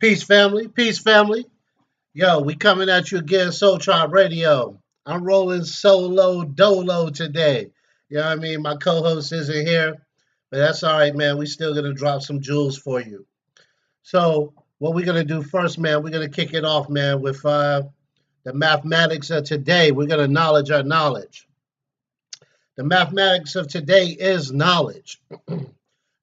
Peace, family. Peace, family. Yo, we coming at you again, Soul Tribe Radio. I'm rolling solo dolo today. You know what I mean? My co-host isn't here, but that's all right, man. We still gonna drop some jewels for you. So, what we're gonna do first, man? We're gonna kick it off, man, with the mathematics of today. We're gonna knowledge our knowledge. The mathematics of today is knowledge.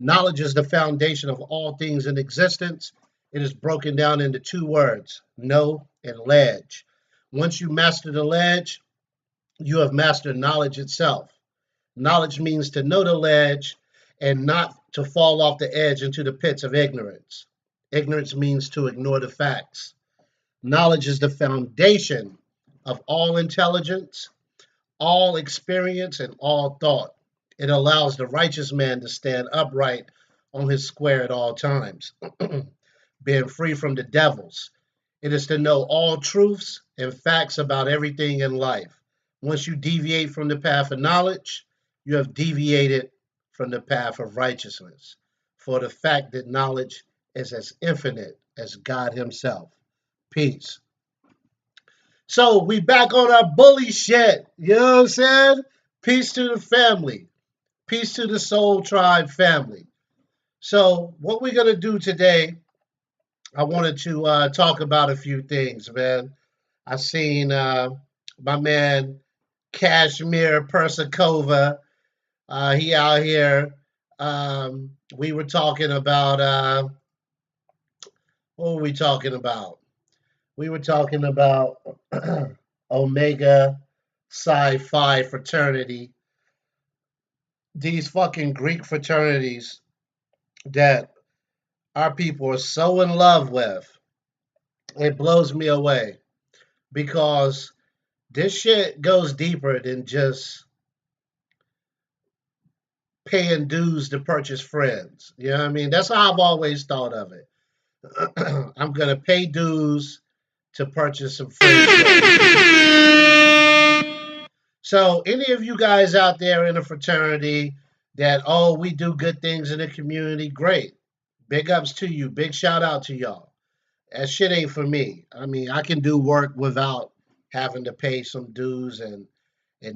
Knowledge is the foundation of all things in existence. It is broken down into two words, know and ledge. Once you master the ledge, you have mastered knowledge itself. Knowledge means to know the ledge and not to fall off the edge into the pits of ignorance. Ignorance means to ignore the facts. Knowledge is the foundation of all intelligence, all experience, and all thought. It allows the righteous man to stand upright on his square at all times, being free from the devils. It is to know all truths and facts about everything in life. Once you deviate from the path of knowledge, you have deviated from the path of righteousness. For the fact that knowledge is as infinite as God Himself. Peace. So we back on our bully shit. You know what I'm saying? Peace to the family. Peace to the Soul Tribe family. So what we're gonna do today, I wanted to talk about a few things, man. I seen my man Kashmir Persakova. He out here. We were talking about what were we talking about? We were talking about Omega Psi Phi fraternity. These fucking Greek fraternities that our people are so in love with. It blows me away because this shit goes deeper than just paying dues to purchase friends. You know what I mean? That's how I've always thought of it. I'm going to pay dues to purchase some friends. So, any of you guys out there in a fraternity that, oh, we do good things in the community, great. Big ups to you. Big shout out to y'all. That shit ain't for me. I mean, I can do work without having to pay some dues and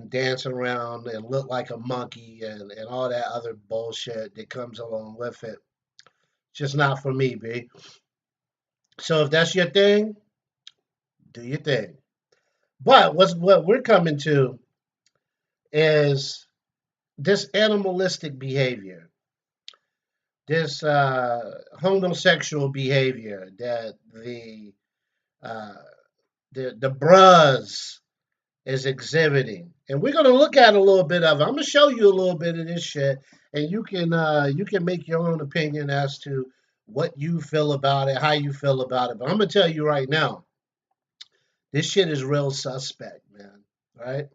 dance around and look like a monkey and all that other bullshit that comes along with it. Just not for me, B. So if that's your thing, do your thing. But what we're coming to is this animalistic behavior, this homosexual behavior that uh, the bras is exhibiting, and we're gonna look at a little bit of it. I'm gonna show you a little bit of this shit, and you can make your own opinion as to what you feel about it, how you feel about it. But I'm gonna tell you right now, this shit is real suspect, man. Right?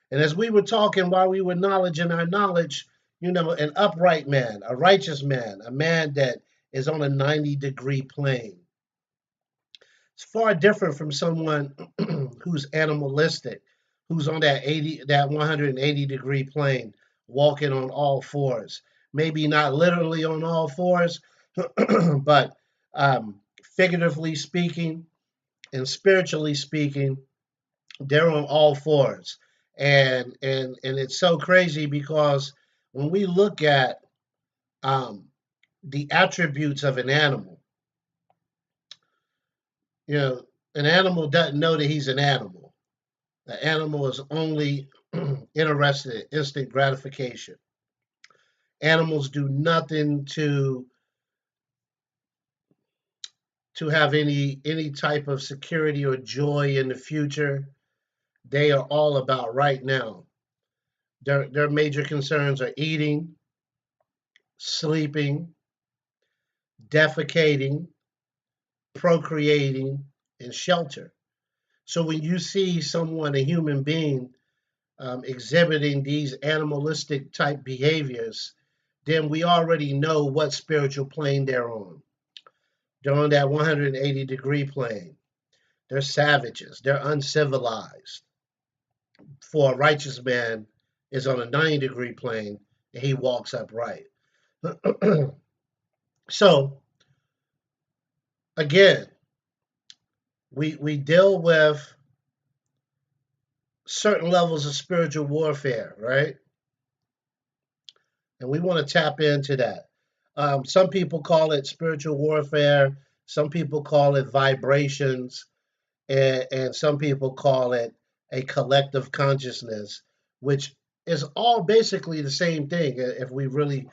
And as we were talking while we were acknowledging our knowledge, an upright man, a righteous man, a man that is on a 90-degree plane. It's far different from someone who's animalistic, who's on that 180-degree plane, walking on all fours. Maybe not literally on all fours, but figuratively speaking and spiritually speaking, they're on all fours. And it's so crazy because when we look at um, the attributes of an animal, you know, an animal doesn't know that he's an animal. The animal is only interested in instant gratification. Animals do nothing to have any type of security or joy in the future. They are all about right now. Their major concerns are eating, sleeping, defecating, procreating, and shelter. So when you see someone, a human being, exhibiting these animalistic type behaviors, then we already know what spiritual plane they're on. They're on that 180-degree plane. They're savages. They're uncivilized. For a righteous man is on a 90-degree plane and he walks upright. So again, we deal with certain levels of spiritual warfare, right? And we want to tap into that. Some people call it spiritual warfare. Some people call it vibrations, and some people call it a collective consciousness, which is all basically the same thing if we really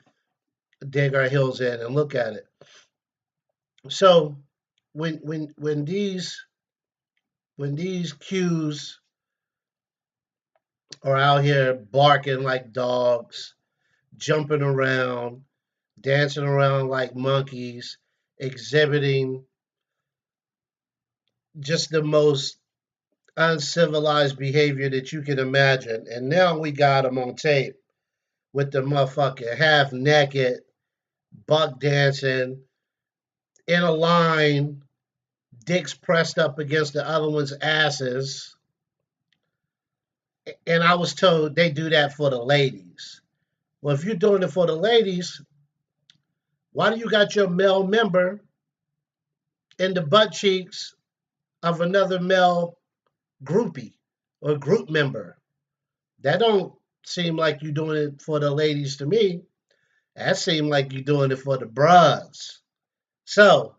dig our heels in and look at it. So when these cues are out here barking like dogs, jumping around, dancing around like monkeys, exhibiting just the most uncivilized behavior that you can imagine. And now we got them on tape with the motherfucker half naked, buck dancing, in a line, dicks pressed up against the other one's asses. And I was told they do that for the ladies. Well, if you're doing it for the ladies, why do you got your male member in the butt cheeks of another male groupie or group member? That don't seem like you doing it for the ladies to me. That seemed like you doing it for the bras. So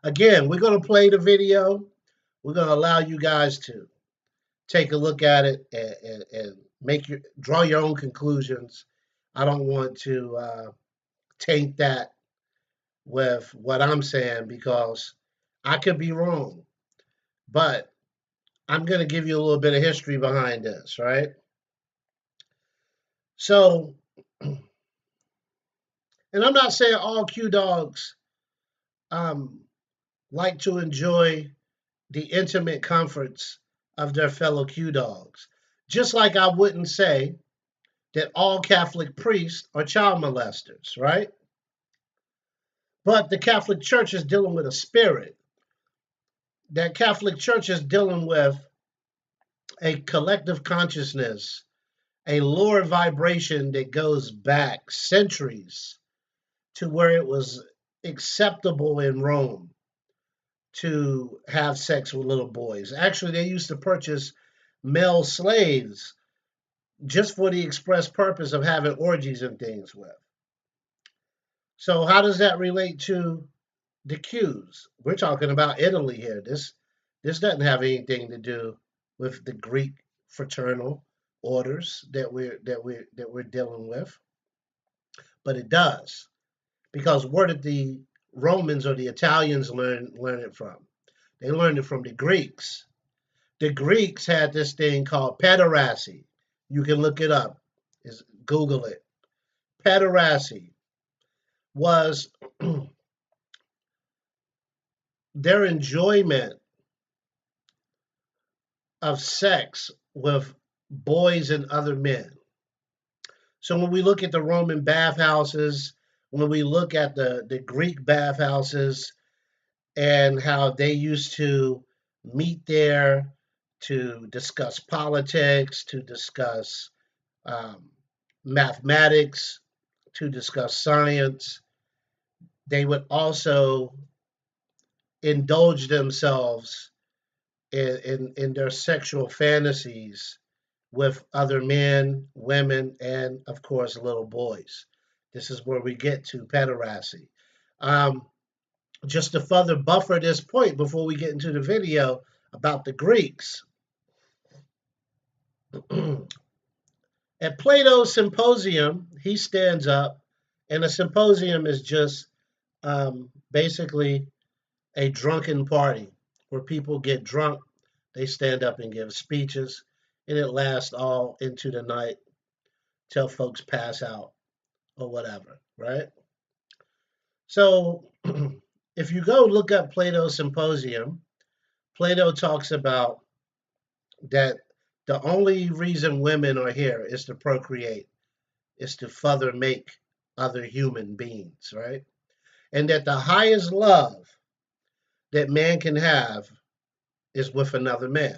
again, we're gonna play the video. We're gonna allow you guys to take a look at it and draw your own conclusions. I don't want to taint that with what I'm saying because I could be wrong. But I'm going to give you a little bit of history behind this, right? So, and I'm not saying all Q dogs um, like to enjoy the intimate comforts of their fellow Q dogs. Just like I wouldn't say that all Catholic priests are child molesters, right? But the Catholic Church is dealing with a spirit. That Catholic Church is dealing with a collective consciousness, a lower vibration that goes back centuries to where it was acceptable in Rome to have sex with little boys. Actually, they used to purchase male slaves just for the express purpose of having orgies and things with. So, how does that relate to the Qs? We're talking about Italy here. This doesn't have anything to do with the Greek fraternal orders that we're dealing with, but it does. Because where did the Romans or the Italians learn it from? They learned it from the Greeks. The Greeks had this thing called pederasty. You can look it up. Google it. Pederasty was their enjoyment of sex with boys and other men. So when we look at the Roman bathhouses, when we look at the Greek bathhouses and how they used to meet there to discuss politics, to discuss um, mathematics, to discuss science, they would also indulge themselves in their sexual fantasies with other men, women, and of course, little boys. This is where we get to pederasty. Um, just to further buffer this point before we get into the video about the Greeks, at Plato's symposium, he stands up, and a symposium is just basically a drunken party where people get drunk, they stand up and give speeches, and it lasts all into the night till folks pass out or whatever, right? So if you go look up Plato's symposium, Plato talks about that the only reason women are here is to procreate, is to further make other human beings, right? And that the highest love that man can have is with another man.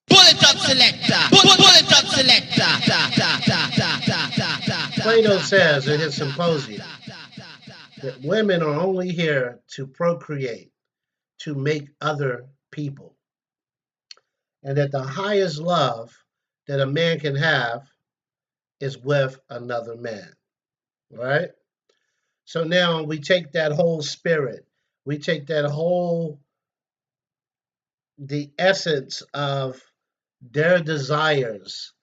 Pull it up, selector. Pull it up, selector. Plato says in his symposium that women are only here to procreate, to make other people, and that the highest love that a man can have is with another man, right? So now we take that whole spirit, we take that whole, the essence of their desires,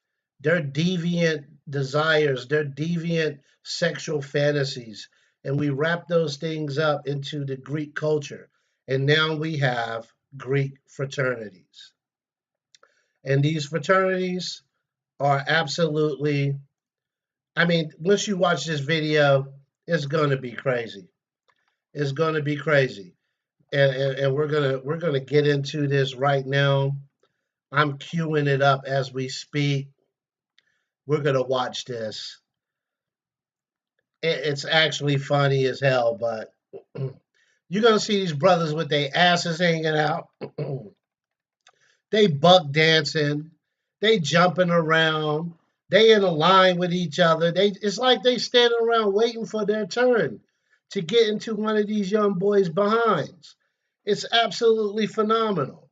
their deviant desires, their deviant sexual fantasies, and we wrap those things up into the Greek culture. And now we have Greek fraternities. And these fraternities are absolutely, I mean, once you watch this video, it's going to be crazy. It's going to be crazy. And we're gonna get into this right now. I'm queuing it up as we speak. We're gonna watch this. It's actually funny as hell, but you're gonna see these brothers with their asses hanging out. They buck dancing, they jumping around, they in a line with each other. It's like they standing around waiting for their turn to get into one of these young boys' behinds. It's absolutely phenomenal.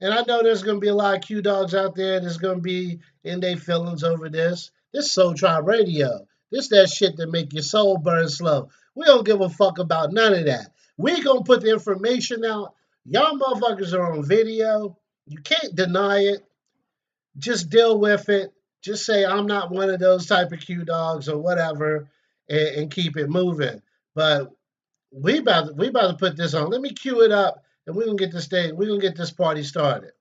And I know there's going to be a lot of Q dogs out there that's going to be in their feelings over this. This Soul Tribe Radio. This that shit that make your soul burn slow. We don't give a fuck about none of that. We going to put the information out. Y'all motherfuckers are on video. You can't deny it. Just deal with it. Just say I'm not one of those type of Q dogs or whatever, and keep it moving. But we about to put this on. Let me cue it up, and we're gonna get this thing. We're gonna get this party started.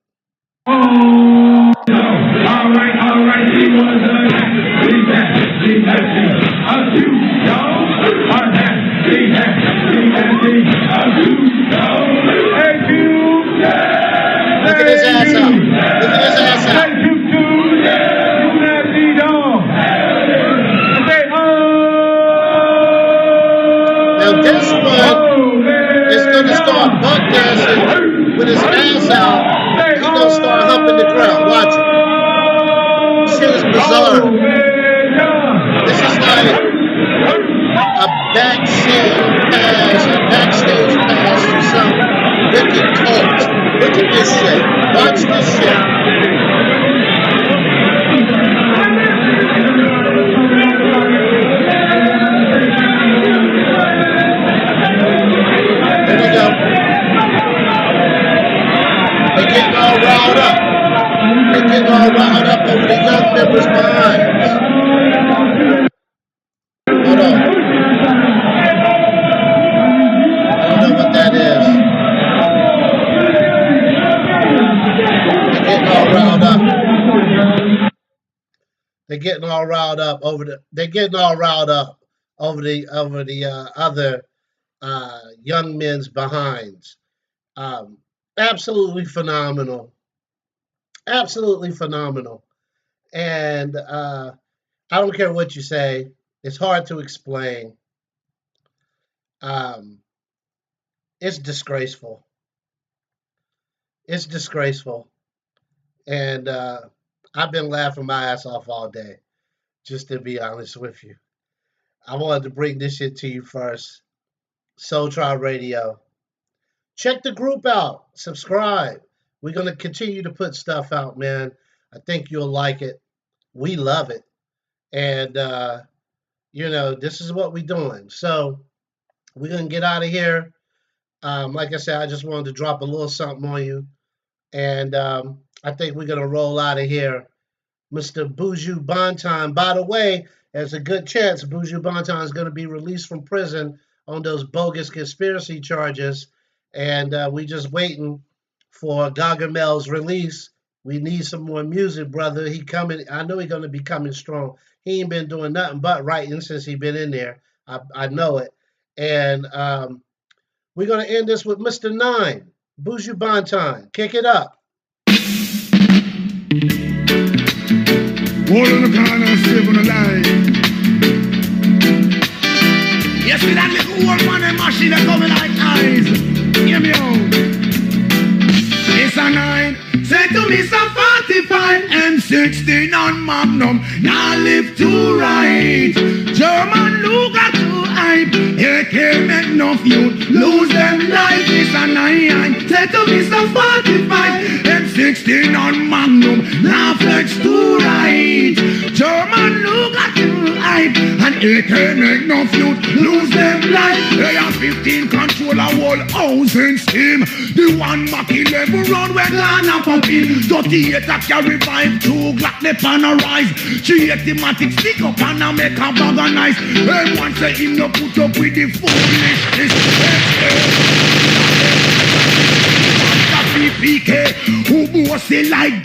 All right. He was a nasty, a few dogs are nasty, a few dogs, Look at his ass up. Look at his ass up. nasty dog. Now this one is gonna start buck dancing with his ass out. He's gonna start humping the ground. Watch it. Shit is bizarre. This is like a backstage pass to some wicked cult. Look at this shit. Watch this shit. There we go. They're getting all riled up. They're getting all riled up over the young members' minds. Hold on. I don't know what that is. They're getting all riled up. They're getting all riled up over the. They're getting all riled up over the other young men's behinds. Absolutely phenomenal. Absolutely phenomenal. And I don't care what you say. It's hard to explain. It's disgraceful. It's disgraceful. And I've been laughing my ass off all day, just to be honest with you. I wanted to bring this shit to you first. Soul Tribe Radio. Check the group out. Subscribe. We're going to continue to put stuff out, man. I think you'll like it. We love it. And, this is what we're doing. So we're going to get out of here. Like I said, I just wanted to drop a little something on you. And I think we're going to roll out of here. Mr. Buju Banton. By the way, there's a good chance Buju Banton is going to be released from prison on those bogus conspiracy charges. And we just waiting for Gargamel's release. We need some more music, brother. He coming. I know he's going to be coming strong. He ain't been doing nothing but writing since he been in there. I know it. And we're going to end this with Mr. Nine, Buju Banton. Kick it up. All on the corner, save on the line. Yes, with that little old man and machine that coming like eyes. Hear me out. It's a 9. Say to me, some 45 and 16 on Magnum. Now live to right. German Luger to hype. You can't make no youth lose them life. Mr. 9, say to Mr. 45, M16 on Magnum, now flex to right. German look at you hype, and you can't make no youth lose them life. They have 15 control a whole house in steam. The one Mach 11 round where Ghana popping. 38 a carry 5-2 Glock the pan a rise. 380matic stick up and a make a bag of nice. And one say him no put up with the foolishness. PK, who bossy like